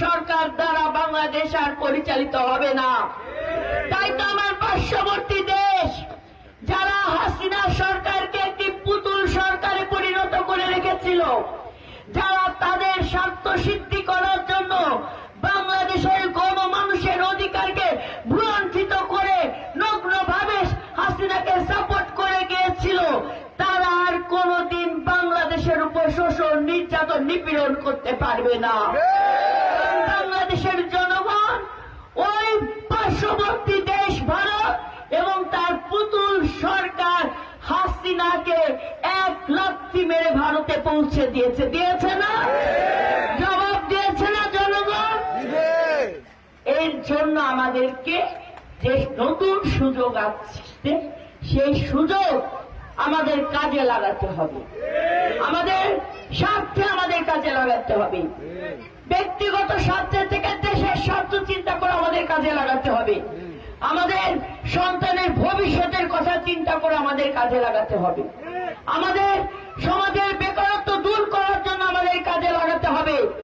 সরকার দ্বারা বাংলাদেশ আর পরিচালিত হবে না। তাই তো আমার পার্শ্ববর্তী দেশ যারা হাসিনা সরকারকে একটি পুতুল সরকারে পরিণত করে রেখেছিল, যারা তাদের স্বার্থ সিদ্ধি করার জন্য বাংলাদেশের গণমানুষের অধিকারকে ভুলণ্ঠিত করে নগ্নভাবে হাসিনাকে সাপোর্ট করে গিয়েছিল, তারা আর কোনদিন বাংলাদেশের উপর শোষণ, নির্যাতন, নিপীড়ন করতে পারবে না। বাংলাদেশের জনগণ ওই পার্শ্ববর্তী দেশ ভারত এবং তার পুতুল সরকার হাসিনাকে এক লাথি মেরে ভারতে পৌঁছে দিয়েছে না? জবাব দিয়েছে না জনগণ? এর জন্য আমাদেরকে যে নতুন সুযোগ আসছে, সেই সুযোগ আমাদের কাজে লাগাতে হবে, আমাদের স্বার্থে আমাদের কাজে লাগাতে হবে। ব্যক্তিগত স্বার্থের থেকে দেশের স্বার্থ চিন্তা করে আমাদের কাজে লাগাতে হবে, আমাদের সন্তানের ভবিষ্যতের কথা চিন্তা করে আমাদের কাজে লাগাতে হবে, আমাদের